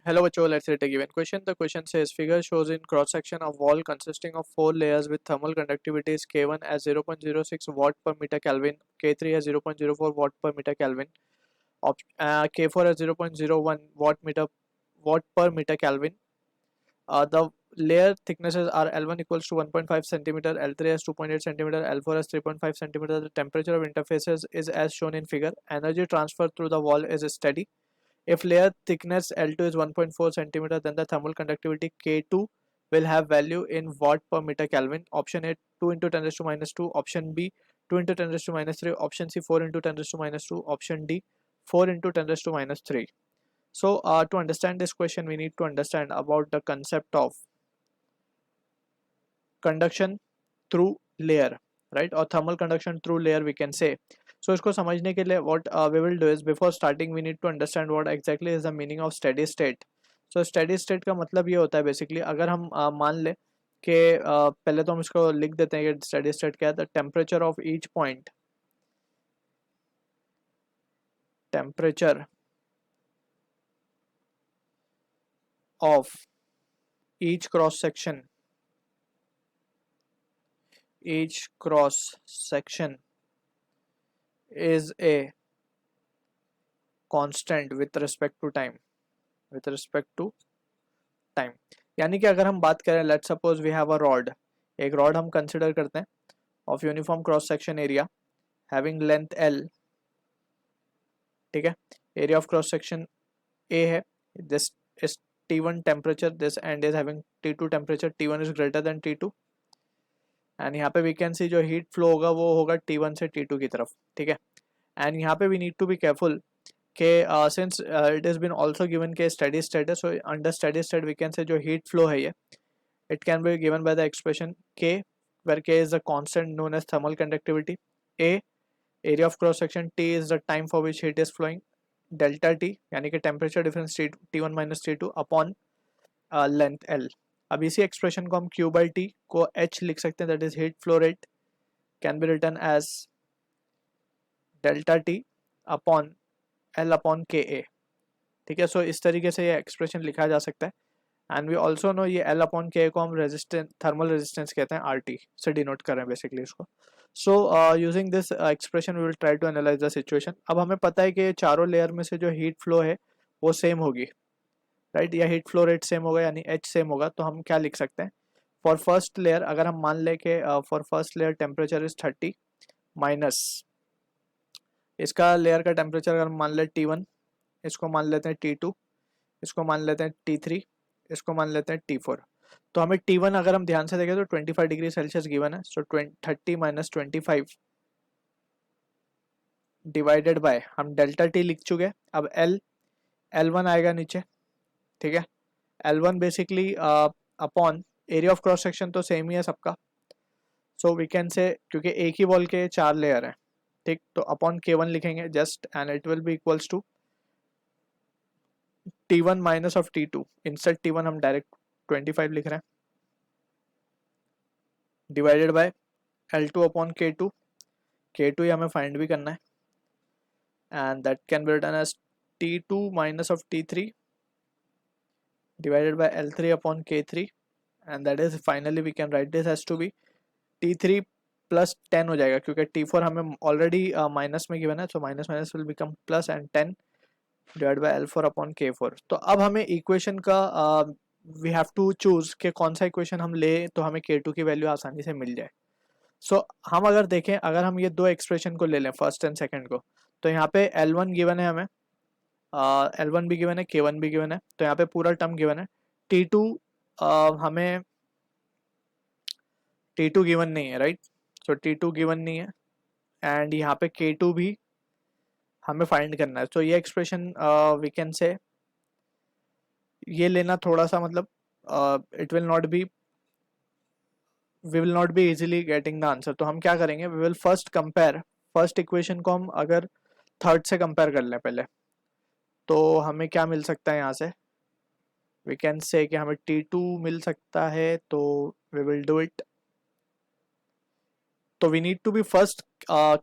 Hello, Bacho. Let's read a given question. The question says figure shows in cross section of wall consisting of 4 layers with thermal conductivity is K1 as 0.06 watt per meter Kelvin, K3 as 0.04 watt per meter Kelvin, K4 as 0.01 watt per meter Kelvin. The layer thicknesses are L1 equals to 1.5 centimeter, L3 as 2.8 centimeter, L4 as 3.5 centimeter. The temperature of interfaces is as shown in figure. Energy transfer through the wall is steady. If layer thickness L2 is 1.4 centimeter, then the thermal conductivity K2 will have value in watt per meter Kelvin. Option A 2 into 10 raised to minus 2. Option B 2 into 10 raised to minus 3. Option C 4 into 10 raised to minus 2. Option D 4 into 10 raised to minus 3. So to understand this question, we need to understand about the concept of conduction through layer, right? Or thermal conduction through layer we can say. So इसको समझने के लिए what we will do is before starting we need to understand what exactly is the meaning of steady state. So steady state का मतलब ये होता है basically अगर हम मान ले कि पहले तो हम इसको लिख देते हैं कि steady state क्या है. The temperature of each point, temperature of each cross section is a constant with respect to time. यानी कि अगर हम बात करें, let's suppose we have a rod, एक रॉड हम कंसिडर करते हैं of uniform cross section area having length L, ठीक है. Area of cross section A है, this is T1 temperature, this end is having T2 temperature, T1 is greater than T2 and यहाँ पे we can see जो heat flow होगा वो होगा T1 से T2 की तरफ, ठीक है. एंड यहाँ पे we need to be careful के since it is been also given के स्टेडी स्टेट है, so under steady state we can say जो हीट फ्लो है ये it can be given by the expression K, where K is the constant known as thermal conductivity. A, area of cross section. T is the time for which heat is flowing. Delta T यानी कि temperature difference T1 minus T2 upon length L. अब इसी expression को हम Q by T को H लिख सकते हैं, that is heat flow rate can be written as delta T upon L upon Ka. ठीक है. सो इस तरीके से ये expression लिखा जा सकता है. एंड वी ऑल्सो नो ये L अपॉन के को हम रेजिस्टेंस, थर्मल रेजिस्टेंस कहते हैं, RT से डिनोट कर रहे हैं बेसिकली इसको. So using this expression we will try to analyse the situation. अब हमें पता है कि चारों लेयर में से जो हीट फ्लो है वो सेम होगी, राइट, या हीट फ्लो रेट सेम होगा यानी H सेम होगा. तो हम क्या लिख सकते हैं, फॉर फर्स्ट लेयर अगर हम मान लें कि for first layer temperature is 30 minus इसका लेयर का टेम्परेचर अगर हम मान लें T1, इसको मान लेते हैं T2, इसको मान लेते हैं T3, इसको मान लेते हैं T4. तो हमें T1 अगर हम ध्यान से देखें तो 25 डिग्री सेल्सियस गिवन है. सो 30 माइनस 25 डिवाइडेड बाय हम डेल्टा T लिख चुके हैं. अब L1 आएगा नीचे, ठीक है. L1 basically upon area of cross section तो सेम ही है सबका. सो वी कैन से क्योंकि एक ही वॉल के 4 लेयर हैं, ठीक, तो अपॉन K1 लिखेंगे just and it will be equals to T1 minus of T2. Instead T1 हम डायरेक्ट 25 लिख रहे हैं divided by L2 upon K2. K2 ही हमें फाइंड भी करना है and that can be written as T2 minus of T3 divided by L3 upon K3 and that is finally we can write this as to be T3 plus 10 हो जाएगा क्योंकि T4 हमें already minus में given है. So minus minus will become plus and 10 divide by L4 upon K4. तो अब हमें equation का वी हैव टू चूज कि कौन सा इक्वेशन हम ले तो हमें K2 की वैल्यू आसानी से मिल जाए. सो हम अगर देखें, अगर हम ये दो एक्सप्रेशन को ले लें फर्स्ट एंड सेकंड को, तो यहाँ पे L1 गिवन है हमें, L1 भी गिवन है, K1 भी गिवन है, तो यहाँ पे पूरा टर्म गिवन है. T2 हमें T2 गिवन नहीं है, राइट. सो T2 गिवन नहीं है एंड यहाँ पे K2 भी हमें फाइंड करना है. तो ये एक्सप्रेशन वी कैन से ये लेना थोड़ा सा मतलब it will not be, we will not be easily getting the answer. तो हम क्या करेंगे, we will first compare, first equation को हम अगर थर्ड से कंपेयर कर लें पहले, तो हमें क्या मिल सकता है यहाँ से, वी कैन से कि हमें T2 मिल सकता है. तो वी विल डू इट. तो we need to be first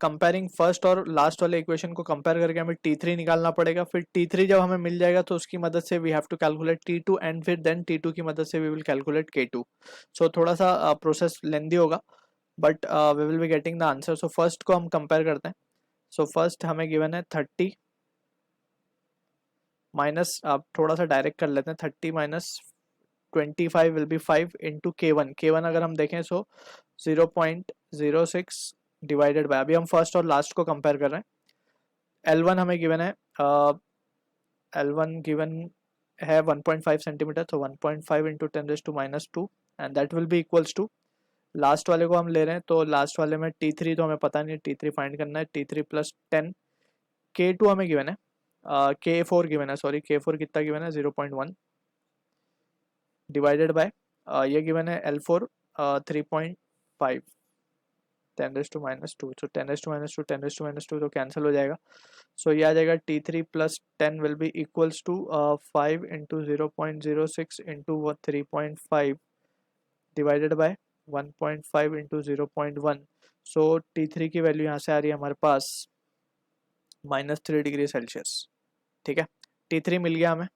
comparing first और लास्ट वाले इक्वेशन को कंपेयर करके हमें T3 निकालना पड़ेगा। फिर T3 जब हमें मिल जाएगा तो उसकी मदद से we have to calculate T2 and फिर देन T2 की मदद से वी विल कैलकुलेट K2। सो थोड़ा सा प्रोसेस लेंदी होगा but we will be getting the answer. So first को हम कंपेयर करते हैं। सो फर्स्ट हमें गिवन है 30 माइनस, आप थोड़ा सा डायरेक्ट कर लेते हैं, 30 minus 25 will be 5 into K1। K1 अगर हम देखें सो 0.06 डिवाइडेड बाय, अभी हम फर्स्ट और लास्ट को कंपेयर कर रहे हैं। L1 हमें गिवन है, L1 गिवन है 1.5 सेंटीमीटर, तो 1.5 into 10⁻², and that will be equals to, last वाले को हम ले रहे हैं तो लास्ट वाले में T3 तो हमें पता नहीं है, T3 फाइंड करना है, T3 प्लस 10। K2 हमें गिवन है, K4 गिवन है, सॉरी K4 कितना गिवन है 0.1 डिवाइडेड बाय ये गिवन है L4 3.5 10⁻², सो 10⁻², 10⁻² तो कैंसिल हो जाएगा। सो ये आ जाएगा T3 plus 10 will be equals to 5 into 0.06 into 3.5 divided by 1.5 into 0.1। So T3 की वैल्यू यहाँ से आ रही है हमारे पास -3 डिग्री सेल्सियस। ठीक है, T3 मिल गया हमें।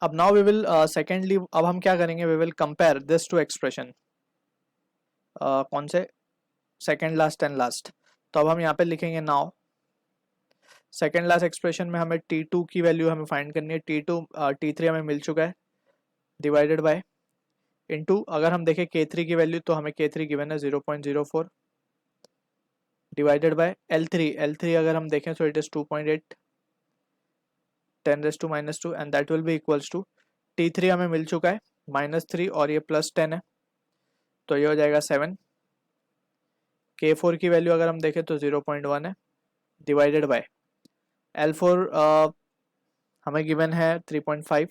अब नाउ वी विल सेकेंडली, अब हम क्या करेंगे, we will compare this two expression, कौन से, सेकेंड लास्ट एंड लास्ट। तो अब हम यहाँ पे लिखेंगे नाउ सेकेंड लास्ट एक्सप्रेशन में हमें T2 की वैल्यू हमें फाइंड करनी है। T2 T3 हमें मिल चुका है, डिवाइडेड बाय इनटू, अगर हम देखें K3 की वैल्यू तो हमें K3 गिवन है 0.04 डिवाइडेड बाय L3 अगर हम देखें तो it is 2.8 10⁻² and that will be equals to, T3 हमें मिल चुका है -3 और ये +10 है तो ये हो जाएगा 7। K4 की वैल्यू अगर हम देखें तो 0.1 है डिवाइडेड बाय L4 हमें गिवन है 3.5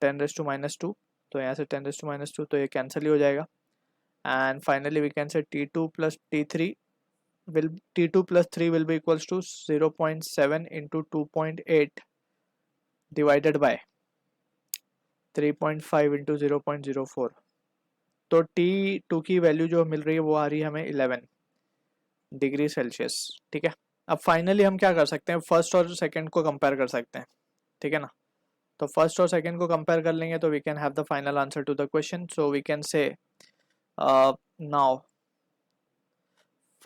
10⁻², तो यहाँ से 10⁻², तो ये कैंसिल ही हो जाएगा। And finally we can say T2 plus T3 will be equals to 0.7 into 2.8 divided by 3.5 into 0.04। तो T2 की वैल्यू जो मिल रही है वो आ रही है हमें 11 डिग्री सेल्सियस। ठीक है, अब फाइनली हम क्या कर सकते हैं, फर्स्ट और सेकंड को कंपेयर कर सकते हैं। ठीक है ना, तो फर्स्ट और सेकंड को कंपेयर कर लेंगे तो we can have the final answer to the question. So we can say now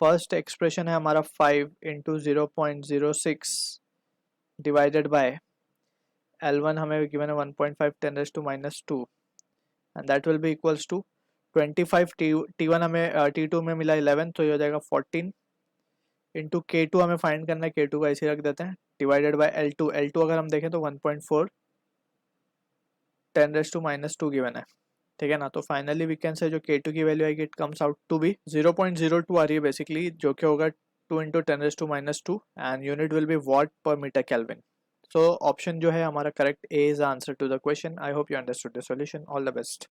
first expression है हमारा 5 इंटू 0.06 डिवाइडेड बाय L1 हमें गिवन है 1.5 10⁻² and that will be equals to 25 T1 हमें T2 में मिला 11 तो ये हो जाएगा 14 इंटू K2 हमें फाइंड करना है, K2 का ऐसे रख देते हैं, डिवाइडेड बाय L2 अगर हम देखें तो 1.4 10⁻² गिवन है। ठीक है ना, तो फाइनली वी कैन से जो K2 की वैल्यू आएगी it comes out to be 0.02 आ रही है बेसिकली, जो कि होगा 2 into 10⁻² and unit will be watt per metre kelvin. So option जो है हमारा correct A is the answer to the question. I hope you understood the solution. All the best.